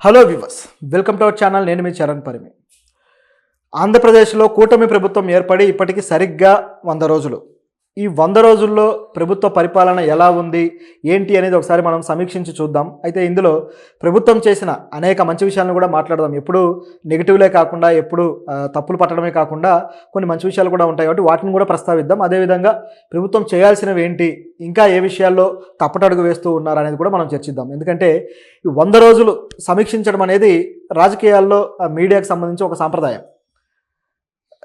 Hello viewers, welcome to our channel. నేను మీ చరణ్ పరిమి. ఆంధ్రప్రదేశ్లో కూటమి ప్రభుత్వం ఏర్పడి ఇప్పటికీ సరిగ్గా 100 రోజులు. ఈ 100 రోజుల్లో ప్రభుత్వ పరిపాలన ఎలా ఉంది, ఏంటి అనేది ఒకసారి మనం సమీక్షించి చూద్దాం. అయితే ఇందులో ప్రభుత్వం చేసిన అనేక మంచి విషయాలను కూడా మాట్లాడదాం. ఎప్పుడు నెగిటివ్లే కాకుండా, ఎప్పుడు తప్పులు పట్టడమే కాకుండా కొన్ని మంచి విషయాలు కూడా ఉంటాయి కాబట్టి వాటిని కూడా ప్రస్తావిద్దాం. అదేవిధంగా ప్రభుత్వం చేయాల్సినవి ఏంటి, ఇంకా ఏ విషయాల్లో తప్పటడుగు వేస్తూ ఉన్నారు అనేది కూడా మనం చర్చిద్దాం. ఎందుకంటే ఈ 100 రోజులు సమీక్షించడం అనేది రాజకీయాల్లో మీడియాకు సంబంధించి ఒక సాంప్రదాయం.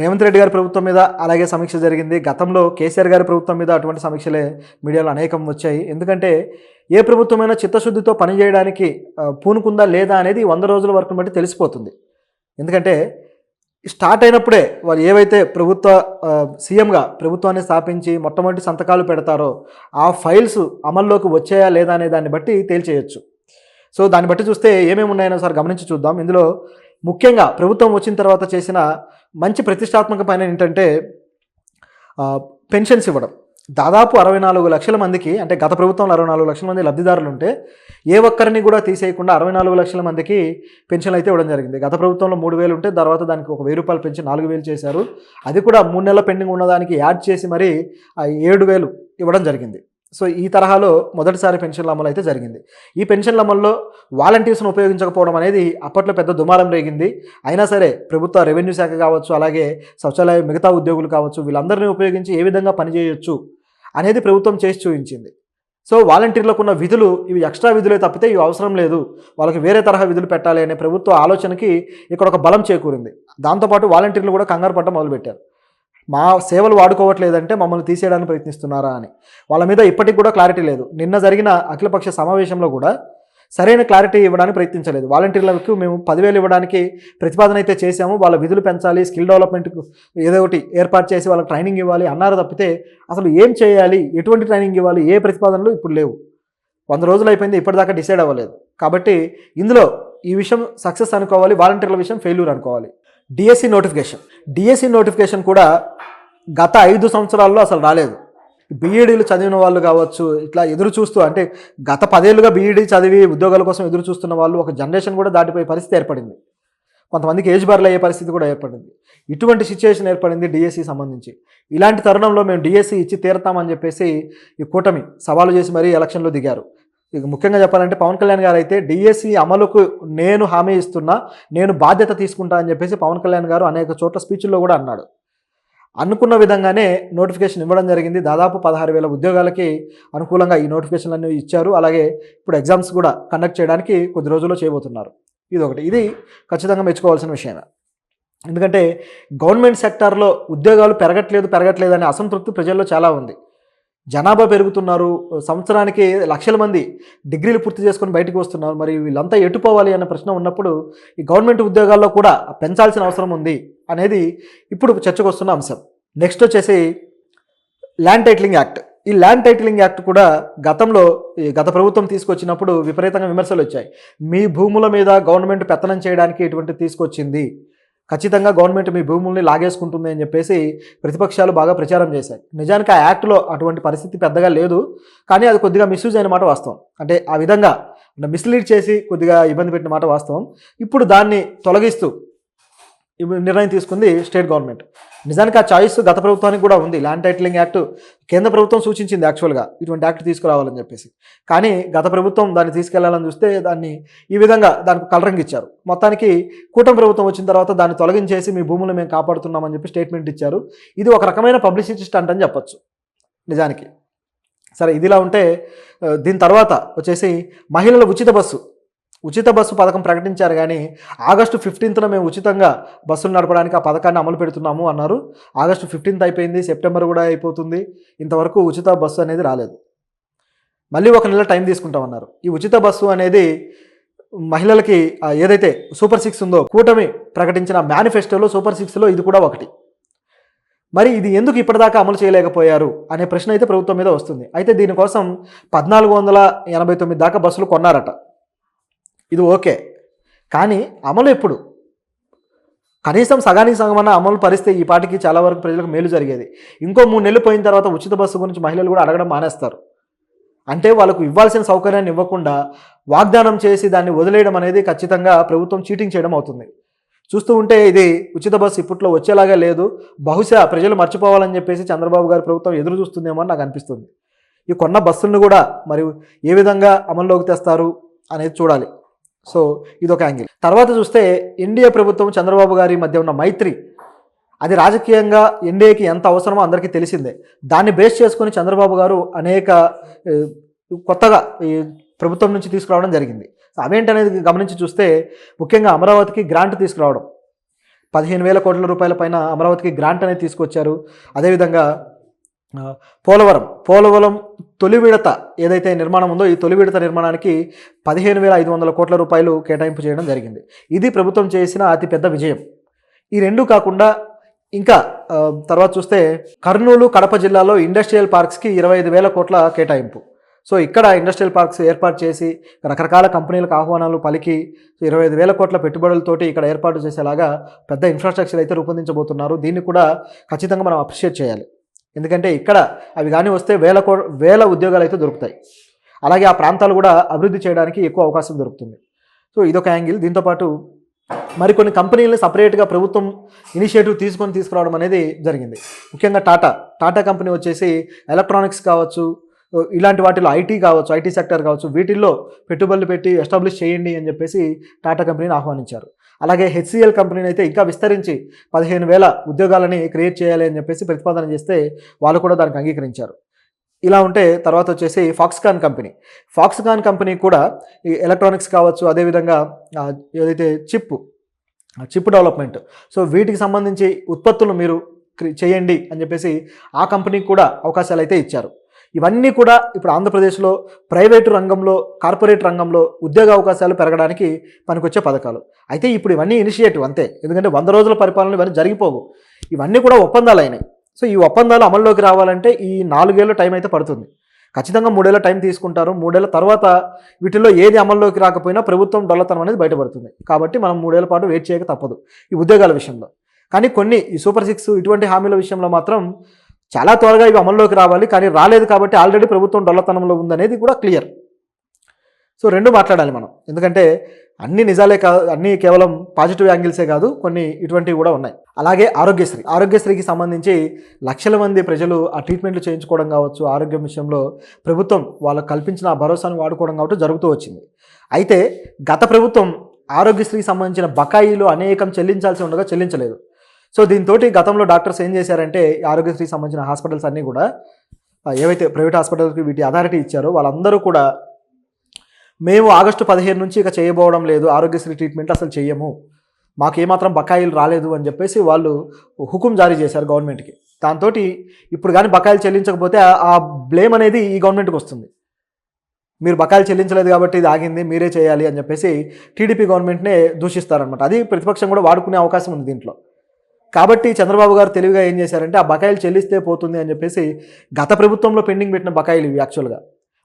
రేవంత్ రెడ్డి గారి ప్రభుత్వం మీద అలాగే సమీక్ష జరిగింది. గతంలో కేసీఆర్ గారి ప్రభుత్వం మీద అటువంటి సమీక్షలే మీడియాలో అనేకం వచ్చాయి. ఎందుకంటే ఏ ప్రభుత్వమైనా చిత్తశుద్ధితో పనిచేయడానికి పూనుకుందా లేదా అనేది 100 రోజుల వరకు బట్టి తెలిసిపోతుంది. ఎందుకంటే స్టార్ట్ అయినప్పుడే వాళ్ళు ఏవైతే సీఎంగా ప్రభుత్వాన్ని స్థాపించి మొట్టమొదటి సంతకాలు పెడతారో ఆ ఫైల్స్ అమల్లోకి వచ్చాయా లేదా అనే దాన్ని బట్టి తేల్చేయచ్చు. సో దాన్ని బట్టి చూస్తే ఏమేమి ఉన్నాయో ఒకసారి గమనించి చూద్దాం. ఇందులో ముఖ్యంగా ప్రభుత్వం వచ్చిన తర్వాత చేసిన మంచి ప్రతిష్టాత్మక పని ఏంటంటే పెన్షన్స్ ఇవ్వడం. దాదాపు 64 లక్షల మందికి, అంటే గత ప్రభుత్వంలో 64 లక్షల మంది లబ్ధిదారులు ఉంటే ఏ ఒక్కరిని కూడా తీసేయకుండా 64 లక్షల మందికి పెన్షన్లు అయితే ఇవ్వడం జరిగింది. గత ప్రభుత్వంలో 3,000 ఉంటే తర్వాత దానికి ఒక 1,000 రూపాయలు పెంచి 4,000 చేశారు. అది కూడా 3 నెలల పెండింగ్ ఉన్నదానికి యాడ్ చేసి మరి 7,000 ఇవ్వడం జరిగింది. సో ఈ తరహాలో మొదటిసారి పెన్షన్ల అమలు అయితే జరిగింది. ఈ పెన్షన్ల అమల్లో వాలంటీర్స్ను ఉపయోగించకపోవడం అనేది అప్పట్లో పెద్ద దుమారం రేగింది. అయినా సరే ప్రభుత్వ రెవెన్యూ శాఖ కావచ్చు, అలాగే సచివాలయ మిగతా ఉద్యోగులు కావచ్చు, వీళ్ళందరినీ ఉపయోగించి ఏ విధంగా పనిచేయొచ్చు అనేది ప్రభుత్వం చేసి చూపించింది. సో వాలంటీర్లకు ఉన్న విధులు ఇవి ఎక్స్ట్రా విధులే తప్పితే ఇవి అవసరం లేదు, వాళ్ళకి వేరే తరహా విధులు పెట్టాలి అనే ప్రభుత్వ ఆలోచనకి ఇక్కడ ఒక బలం చేకూరింది. దాంతోపాటు వాలంటీర్లు కూడా కంగారు పడటం మొదలుపెట్టారు. మా సేవలు వాడుకోవట్లేదంటే మమ్మల్ని తీసేయడానికి ప్రయత్నిస్తున్నారా అని. వాళ్ళ మీద ఇప్పటికి కూడా క్లారిటీ లేదు. నిన్న జరిగిన అఖిలపక్ష సమావేశంలో కూడా సరైన క్లారిటీ ఇవ్వడానికి ప్రయత్నించలేదు. వాలంటీర్లకు మేము 10,000 ఇవ్వడానికి ప్రతిపాదన అయితే చేశాము, వాళ్ళ విధులు పెంచాలి, స్కిల్ డెవలప్మెంట్కు ఏదో ఒకటి ఏర్పాటు చేసి వాళ్ళకి ట్రైనింగ్ ఇవ్వాలి అన్నారు తప్పితే అసలు ఏం చేయాలి, ఎటువంటి ట్రైనింగ్ ఇవ్వాలి, ఏ ప్రతిపాదనలు ఇప్పుడు లేవు. 100 రోజులు అయిపోయింది, ఇప్పటిదాకా డిసైడ్ అవ్వలేదు. కాబట్టి ఇందులో ఈ విషయం సక్సెస్ అనుకోవాలి, వాలంటీర్ల విషయం ఫెయిల్యూర్ అనుకోవాలి. డిఎస్సి నోటిఫికేషన్ కూడా గత 5 సంవత్సరాల్లో అసలు రాలేదు. బీఈడీలు చదివిన వాళ్ళు కావచ్చు, ఇట్లా ఎదురు చూస్తూ, అంటే గత 10 ఏళ్ళుగా బీఈడీ చదివి ఉద్యోగాల కోసం ఎదురు చూస్తున్న వాళ్ళు ఒక జనరేషన్ కూడా దాటిపోయే పరిస్థితి ఏర్పడింది. కొంతమందికి ఏజ్ బార్లు అయ్యే పరిస్థితి కూడా ఏర్పడింది. ఇటువంటి సిచ్యువేషన్ ఏర్పడింది డిఎస్సి సంబంధించి. ఇలాంటి తరుణంలో మేము డిఎస్సి ఇచ్చి తీరతామని చెప్పేసి ఈ కూటమి సవాలు చేసి మరీ ఎలక్షన్లో దిగారు. ఇక ముఖ్యంగా చెప్పాలంటే పవన్ కళ్యాణ్ గారు అయితే డిఎస్సి అమలుకు నేను హామీ ఇస్తున్నా, నేను బాధ్యత తీసుకుంటా అని చెప్పేసి పవన్ కళ్యాణ్ గారు అనేక చోట్ల స్పీచ్ల్లో కూడా అన్నాడు. అనుకున్న విధంగానే నోటిఫికేషన్ ఇవ్వడం జరిగింది. దాదాపు 16,000 ఉద్యోగాలకి అనుకూలంగా ఈ నోటిఫికేషన్లన్నీ ఇచ్చారు. అలాగే ఇప్పుడు ఎగ్జామ్స్ కూడా కండక్ట్ చేయడానికి కొద్ది రోజుల్లో చేయబోతున్నారు. ఇది ఖచ్చితంగా మెచ్చుకోవాల్సిన విషయమే. ఎందుకంటే గవర్నమెంట్ సెక్టార్లో ఉద్యోగాలు పెరగట్లేదు అనే అసంతృప్తి ప్రజల్లో చాలా ఉంది. జనాభా పెరుగుతున్నారు, సంవత్సరానికి లక్షల మంది డిగ్రీలు పూర్తి చేసుకొని బయటకు వస్తున్నారు. మరి వీళ్ళంతా ఎటుపోవాలి అనే ప్రశ్న ఉన్నప్పుడు ఈ గవర్నమెంట్ ఉద్యోగాల్లో కూడా పెంచాల్సిన అవసరం ఉంది అనేది ఇప్పుడు చర్చకు వస్తున్న అంశం. నెక్స్ట్ వచ్చేసి ల్యాండ్ టైటిలింగ్ యాక్ట్. ఈ ల్యాండ్ టైటిలింగ్ యాక్ట్ కూడా గత ప్రభుత్వం తీసుకొచ్చినప్పుడు విపరీతంగా విమర్శలు వచ్చాయి. మీ భూముల మీద గవర్నమెంట్ పెత్తనం చేయడానికి ఇటువంటి తీసుకొచ్చింది, ఖచ్చితంగా గవర్నమెంట్ మీ భూముల్ని లాగేసుకుంటుంది అని చెప్పేసి ప్రతిపక్షాలు బాగా ప్రచారం చేశాయి. నిజానికి ఆ యాక్ట్లో అటువంటి పరిస్థితి పెద్దగా లేదు, కానీ అది కొద్దిగా మిస్యూజ్ అయిన మాట వాస్తవం. అంటే ఆ విధంగా మిస్లీడ్ చేసి కొద్దిగా ఇబ్బంది పెట్టిన మాట వాస్తవం. ఇప్పుడు దాన్ని తొలగిస్తూ నిర్ణయం తీసుకుంది స్టేట్ గవర్నమెంట్. నిజానికి ఆ చాయిస్ గత ప్రభుత్వానికి కూడా ఉంది. ల్యాండ్ టైటిలింగ్ యాక్ట్ కేంద్ర ప్రభుత్వం సూచించింది యాక్చువల్గా ఇటువంటి యాక్ట్ తీసుకురావాలని చెప్పేసి, కానీ గత ప్రభుత్వం దాన్ని తీసుకెళ్లాలని చూస్తే దాన్ని ఈ విధంగా దానికి కలరింగ్ ఇచ్చారు. మొత్తానికి కూటమి ప్రభుత్వం వచ్చిన తర్వాత దాన్ని తొలగించేసి మీ భూములను మేము కాపాడుతున్నామని చెప్పి స్టేట్మెంట్ ఇచ్చారు. ఇది ఒక రకమైన పబ్లిసిటీ స్టంట్ అని చెప్పొచ్చు నిజానికి. సరే, ఇదిలా ఉంటే దీని తర్వాత వచ్చేసి మహిళల ఉచిత బస్సు పథకం ప్రకటించారు, కానీ ఆగస్టు 15న మేము ఉచితంగా బస్సులు నడపడానికి ఆ పథకాన్ని అమలు పెడుతున్నాము అన్నారు. ఆగస్టు 15 అయిపోయింది, సెప్టెంబర్ కూడా అయిపోతుంది, ఇంతవరకు ఉచిత బస్సు అనేది రాలేదు. మళ్ళీ 1 నెల టైం తీసుకుంటామన్నారు. ఈ ఉచిత బస్సు అనేది మహిళలకి ఏదైతే సూపర్ 6 ఉందో, కూటమి ప్రకటించిన మేనిఫెస్టోలో సూపర్ 6లో ఇది కూడా ఒకటి. మరి ఇది ఎందుకు ఇప్పటిదాకా అమలు చేయలేకపోయారు అనే ప్రశ్న అయితే ప్రభుత్వం మీద వస్తుంది. అయితే దీనికోసం 1,489 దాకా బస్సులు కొన్నారట. ఇది ఓకే, కానీ అమలు ఎప్పుడు? కనీసం సగానికి సగమన్న అమలు పరిస్తే ఈ పాటికి చాలా వరకు ప్రజలకు మేలు జరిగేది. ఇంకో 3 నెలలు పోయిన తర్వాత ఉచిత బస్సు గురించి మహిళలు కూడా అడగడం మానేస్తారు. అంటే వాళ్ళకు ఇవ్వాల్సిన సౌకర్యాన్ని ఇవ్వకుండా వాగ్దానం చేసి దాన్ని వదిలేయడం అనేది ఖచ్చితంగా ప్రభుత్వం చీటింగ్ చేయడం అవుతుంది. చూస్తూ ఉంటే ఇది ఉచిత బస్సు ఇప్పట్లో వచ్చేలాగా లేదు. బహుశా ప్రజలు మర్చిపోవాలని చెప్పేసి చంద్రబాబు గారి ప్రభుత్వం ఎదురు చూస్తుందేమో అని నాకు అనిపిస్తుంది. ఈ కొన్న బస్సులను కూడా మరి ఏ విధంగా అమల్లోకి తెస్తారు అనేది చూడాలి. సో ఇదొక యాంగిల్. తర్వాత చూస్తే ఎన్డీఏ ప్రభుత్వం చంద్రబాబు గారి మధ్య ఉన్న మైత్రి, అది రాజకీయంగా ఎన్డీఏకి ఎంత అవసరమో అందరికీ తెలిసిందే. దాన్ని బేస్ చేసుకొని చంద్రబాబు గారు అనేక కొత్తగా ఈ ప్రభుత్వం నుంచి తీసుకురావడం జరిగింది. అవేంటనేది గమనించి చూస్తే ముఖ్యంగా అమరావతికి గ్రాంట్ తీసుకురావడం, 15,000 కోట్ల రూపాయల పైన అమరావతికి గ్రాంట్ అనేది తీసుకొచ్చారు. అదేవిధంగా పోలవరం తొలి విడత ఏదైతే నిర్మాణం ఉందో ఈ తొలి విడత నిర్మాణానికి 15,500 కోట్ల రూపాయలు కేటాయింపు చేయడం జరిగింది. ఇది ప్రభుత్వం చేసిన అతిపెద్ద విజయం. ఈ రెండు కాకుండా ఇంకా తర్వాత చూస్తే కర్నూలు, కడప జిల్లాలో ఇండస్ట్రియల్ పార్క్స్కి 25,000 కోట్ల కేటాయింపు. సో ఇక్కడ ఇండస్ట్రియల్ పార్క్స్ ఏర్పాటు చేసి రకరకాల కంపెనీలకు ఆహ్వానాలు పలికి 25,000 కోట్ల పెట్టుబడులతోటి ఇక్కడ ఏర్పాటు చేసేలాగా పెద్ద ఇన్ఫ్రాస్ట్రక్చర్ అయితే రూపొందించబోతున్నారు. దీన్ని కూడా ఖచ్చితంగా మనం అప్రిషియేట్ చేయాలి. ఎందుకంటే ఇక్కడ అవి కానీ వస్తే వేల ఉద్యోగాలు అయితే దొరుకుతాయి. అలాగే ఆ ప్రాంతాలు కూడా అభివృద్ధి చేయడానికి ఎక్కువ అవకాశం దొరుకుతుంది. సో ఇదొక యాంగిల్. దీంతోపాటు మరికొన్ని కంపెనీలను సపరేట్గా ప్రభుత్వం ఇనిషియేటివ్ తీసుకురావడం అనేది జరిగింది. ముఖ్యంగా టాటా కంపెనీ వచ్చేసి ఎలక్ట్రానిక్స్ కావచ్చు, ఇలాంటి వాటిలో ఐటీ కావచ్చు, ఐటీ సెక్టర్ కావచ్చు, వీటిల్లో పెట్టుబడులు పెట్టి ఎస్టాబ్లిష్ చేయండి అని చెప్పేసి టాటా కంపెనీని ఆహ్వానించారు. అలాగే హెచ్సిఎల్ కంపెనీని అయితే ఇంకా విస్తరించి 15,000 ఉద్యోగాలని క్రియేట్ చేయాలి అని చెప్పేసి ప్రతిపాదన చేస్తే వాళ్ళు కూడా దానికి అంగీకరించారు. ఇలా ఉంటే తర్వాత వచ్చేసి ఫాక్స్కాన్ కంపెనీ కూడా ఈ ఎలక్ట్రానిక్స్ కావచ్చు, అదేవిధంగా ఏదైతే చిప్ డెవలప్మెంట్, సో వీటికి సంబంధించి ఉత్పత్తులు మీరు చేయండి అని చెప్పేసి ఆ కంపెనీకి కూడా అవకాశాలు అయితే ఇచ్చారు. ఇవన్నీ కూడా ఇప్పుడు ఆంధ్రప్రదేశ్లో ప్రైవేటు రంగంలో, కార్పొరేట్ రంగంలో ఉద్యోగ అవకాశాలు పెరగడానికి పనికొచ్చే పథకాలు. అయితే ఇప్పుడు ఇవన్నీ ఇనిషియేటివ్ అంతే, ఎందుకంటే 100 రోజుల పరిపాలన ఇవన్నీ జరిగిపోవు. ఇవన్నీ కూడా ఒప్పందాలు అయినాయి. సో ఈ ఒప్పందాలు అమల్లోకి రావాలంటే ఈ 4 ఏళ్ళ టైం అయితే పడుతుంది. ఖచ్చితంగా 3 ఏళ్ళ టైం తీసుకుంటారు. 3 ఏళ్ళ తర్వాత వీటిల్లో ఏది అమల్లోకి రాకపోయినా ప్రభుత్వం డొల్లతనం అనేది బయటపడుతుంది. కాబట్టి మనం 3 ఏళ్ళ పాటు వెయిట్ చేయక తప్పదు ఈ ఉద్యోగాల విషయంలో. కానీ కొన్ని ఈ సూపర్ 6 ఇటువంటి హామీల విషయంలో మాత్రం చాలా త్వరగా ఇవి అమల్లోకి రావాలి. కానీ రాలేదు కాబట్టి ఆల్రెడీ ప్రభుత్వం డొల్లతనంలో ఉందనేది కూడా క్లియర్. సో రెండు మాట్లాడాలి మనం, ఎందుకంటే అన్ని నిజాలే కాదు, అన్నీ కేవలం పాజిటివ్ యాంగిల్సే కాదు, కొన్ని ఇటువంటివి కూడా ఉన్నాయి. అలాగే ఆరోగ్యశ్రీకి సంబంధించి లక్షల మంది ప్రజలు ఆ ట్రీట్మెంట్లు చేయించుకోవడం కావచ్చు, ఆరోగ్యం విషయంలో ప్రభుత్వం వాళ్ళకు కల్పించిన ఆ భరోసాను వాడుకోవడం కావచ్చు జరుగుతూ వచ్చింది. అయితే గత ప్రభుత్వం ఆరోగ్యశ్రీకి సంబంధించిన బకాయిలు అనేకం చెల్లించాల్సి ఉండగా చెల్లించలేదు. సో దీంతో గతంలో డాక్టర్స్ ఏం చేశారంటే ఆరోగ్యశ్రీకి సంబంధించిన హాస్పిటల్స్ అన్నీ కూడా ఏవైతే ప్రైవేట్ హాస్పిటల్స్కి వీటి అథారిటీ ఇచ్చారో వాళ్ళందరూ కూడా మేము ఆగస్టు 15 నుంచి ఇక చేయబోవడం లేదు, ఆరోగ్యశ్రీ ట్రీట్మెంట్ అసలు చెయ్యము, మాకు ఏమాత్రం బకాయిలు రాలేదు అని చెప్పేసి వాళ్ళు హుకుం జారీ చేశారు గవర్నమెంట్కి. దాంతో ఇప్పుడు కానీ బకాయిలు చెల్లించకపోతే ఆ బ్లేమ్ అనేది ఈ గవర్నమెంట్కి వస్తుంది. మీరు బకాయిలు చెల్లించలేదు కాబట్టి ఇది ఆగింది, మీరే చేయాలి అని చెప్పేసి టీడీపీ గవర్నమెంట్నే దూషిస్తారనమాట. అది ప్రతిపక్షం కూడా వాడుకునే అవకాశం ఉంది దీంట్లో. కాబట్టి చంద్రబాబు గారు తెలివిగా ఏం చేశారంటే ఆ బకాయిలు చెల్లిస్తే పోతుంది అని చెప్పేసి గత ప్రభుత్వంలో పెండింగ్ పెట్టిన బకాయిలు ఇవి యాక్చువల్గా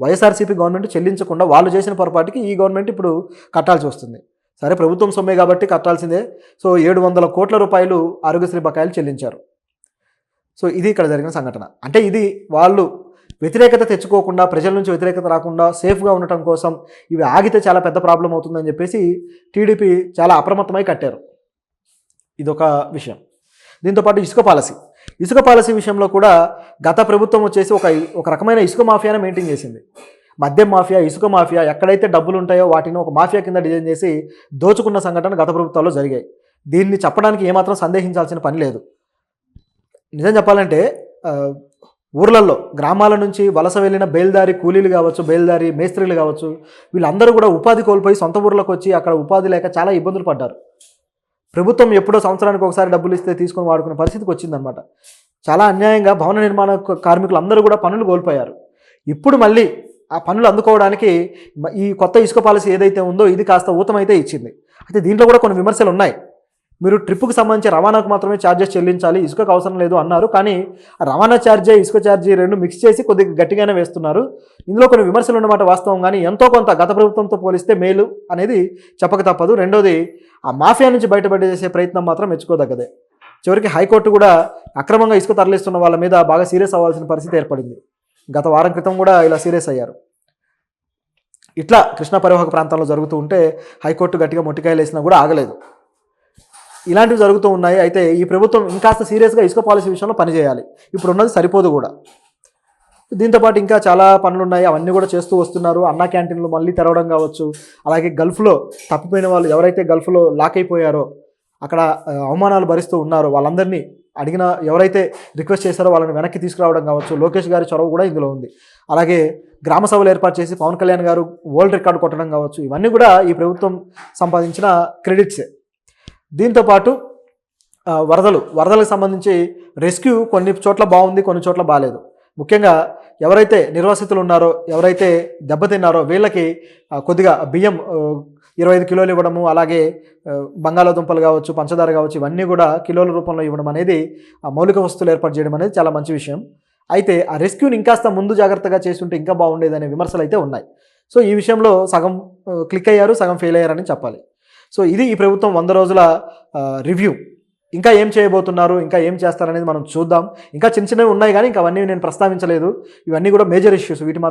వైఎస్ఆర్సీపీ గవర్నమెంట్ చెల్లించకుండా వాళ్ళు చేసిన పొరపాటుకి ఈ గవర్నమెంట్ ఇప్పుడు కట్టాల్సి వస్తుంది. సరే ప్రభుత్వం సొమ్మే కాబట్టి కట్టాల్సిందే. సో 700 కోట్ల రూపాయలు ఆరోగ్యశ్రీ బకాయిలు చెల్లించారు. సో ఇది ఇక్కడ జరిగిన సంఘటన. అంటే ఇది వాళ్ళు వ్యతిరేకత తెచ్చుకోకుండా, ప్రజల నుంచి వ్యతిరేకత రాకుండా సేఫ్గా ఉండటం కోసం ఇవి ఆగితే చాలా పెద్ద ప్రాబ్లం అవుతుందని చెప్పేసి టీడీపీ చాలా అప్రమత్తమై కట్టారు. ఇదొక విషయం. దీంతోపాటు ఇసుక పాలసీ విషయంలో కూడా గత ప్రభుత్వం వచ్చేసి ఒక రకమైన ఇసుక మాఫియాను మెయింటైన్ చేసింది. మద్యం మాఫియా, ఇసుక మాఫియా, ఎక్కడైతే డబ్బులు ఉంటాయో వాటిని ఒక మాఫియా కింద డిజైన్ చేసి దోచుకున్న సంఘటన గత ప్రభుత్వాల్లో జరిగాయి. దీన్ని చెప్పడానికి ఏమాత్రం సందేహించాల్సిన పని లేదు. నిజం చెప్పాలంటే ఊర్లలో, గ్రామాల నుంచి వలస వెళ్ళిన బయలుదారి కూలీలు కావచ్చు, బయలుదారి మేస్త్రీలు కావచ్చు, వీళ్ళందరూ కూడా ఉపాధి కోల్పోయి సొంత ఊర్లకు వచ్చి అక్కడ ఉపాధి లేక చాలా ఇబ్బందులు పడ్డారు. ప్రభుత్వం ఎప్పుడో సంవత్సరానికి ఒకసారి డబ్బులు ఇస్తే తీసుకొని వాడుకునే పరిస్థితికి వచ్చిందనమాట. చాలా అన్యాయంగా భవన నిర్మాణ కార్మికులు అందరూ కూడా పనులు కోల్పోయారు. ఇప్పుడు మళ్ళీ ఆ పనులు అందుకోవడానికి ఈ కొత్త ఇసుక పాలసీ ఏదైతే ఉందో ఇది కాస్త ఊతమైతే ఇచ్చింది. అయితే దీంట్లో కూడా కొన్ని విమర్శలు ఉన్నాయి. మీరు ట్రిప్పుకి సంబంధించి రవాణాకు మాత్రమే ఛార్జెస్ చెల్లించాలి, ఇసుకకు అవసరం లేదు అన్నారు. కానీ రవాణా ఛార్జే, ఇసుక ఛార్జీ రెండు మిక్స్ చేసి కొద్దిగా గట్టిగానే వేస్తున్నారు. ఇందులో కొన్ని విమర్శలు ఉన్నమాట వాస్తవం. కానీ ఎంతో కొంత గత ప్రభుత్వంతో పోలిస్తే మేలు అనేది చెప్పక తప్పదు. రెండోది, ఆ మాఫియా నుంచి బయటపడే చేసే ప్రయత్నం మాత్రం మెచ్చుకోదగ్గదే. చివరికి హైకోర్టు కూడా అక్రమంగా ఇసుక తరలిస్తున్న వాళ్ళ మీద బాగా సీరియస్ అవ్వాల్సిన పరిస్థితి ఏర్పడింది. గత వారం క్రితం కూడా ఇలా సీరియస్ అయ్యారు. ఇట్లా కృష్ణా పరివాహక ప్రాంతంలో జరుగుతూ ఉంటే హైకోర్టు గట్టిగా మొట్టికాయలు వేసినా కూడా ఆగలేదు. ఇలాంటివి జరుగుతూ ఉన్నాయి. అయితే ఈ ప్రభుత్వం ఇంకాస్త సీరియస్గా ఇసుక పాలసీ విషయంలో పనిచేయాలి. ఇప్పుడు ఉన్నది సరిపోదు కూడా. దీంతోపాటు ఇంకా చాలా పనులు ఉన్నాయి, అవన్నీ కూడా చేస్తూ వస్తున్నారు. అన్నా క్యాంటీన్లు మళ్ళీ తెరవడం కావచ్చు, అలాగే గల్ఫ్లో తప్పిపోయిన వాళ్ళు ఎవరైతే గల్ఫ్లో లాక్ అయిపోయారో, అక్కడ అవమానాలు భరిస్తూ ఉన్నారో వాళ్ళందరినీ అడిగిన ఎవరైతే రిక్వెస్ట్ చేశారో వాళ్ళని వెనక్కి తీసుకురావడం కావచ్చు. లోకేష్ గారి చొరవ కూడా ఇందులో ఉంది. అలాగే గ్రామ సభలు ఏర్పాటు చేసి పవన్ కళ్యాణ్ గారు వరల్డ్ రికార్డు కొట్టడం కావచ్చు. ఇవన్నీ కూడా ఈ ప్రభుత్వం సంపాదించిన క్రెడిట్సే. దీంతోపాటు వరదలకు సంబంధించి రెస్క్యూ కొన్ని చోట్ల బాగుంది, కొన్ని చోట్ల బాగాలేదు. ముఖ్యంగా ఎవరైతే నిర్వాసితులు ఉన్నారో, ఎవరైతే దెబ్బతిన్నారో వీళ్ళకి కొద్దిగా బియ్యం 25 కిలోలు ఇవ్వడము, అలాగే బంగాళాదుంపలు కావచ్చు, పంచదార కావచ్చు, ఇవన్నీ కూడా కిలోల రూపంలో ఇవ్వడం అనేది, మౌలిక వస్తువులు ఏర్పాటు చేయడం అనేది చాలా మంచి విషయం. అయితే ఆ రెస్క్యూని ఇంకాస్త ముందు జాగ్రత్తగా చేస్తుంటే ఇంకా బాగుండేదనే విమర్శలు అయితే ఉన్నాయి. సో ఈ విషయంలో సగం క్లిక్ అయ్యారు, సగం ఫెయిల్ అయ్యారని చెప్పాలి. సో ఇది ఈ ప్రభుత్వం 100 రోజుల రివ్యూ. ఇంకా ఏం చేయబోతున్నారు, ఇంకా ఏం చేస్తారనేది మనం చూద్దాం. ఇంకా చిన్న చిన్నవి ఉన్నాయి కానీ ఇంకా అవన్నీ నేను ప్రస్తావించలేదు. ఇవన్నీ కూడా మేజర్ ఇష్యూస్. వీటి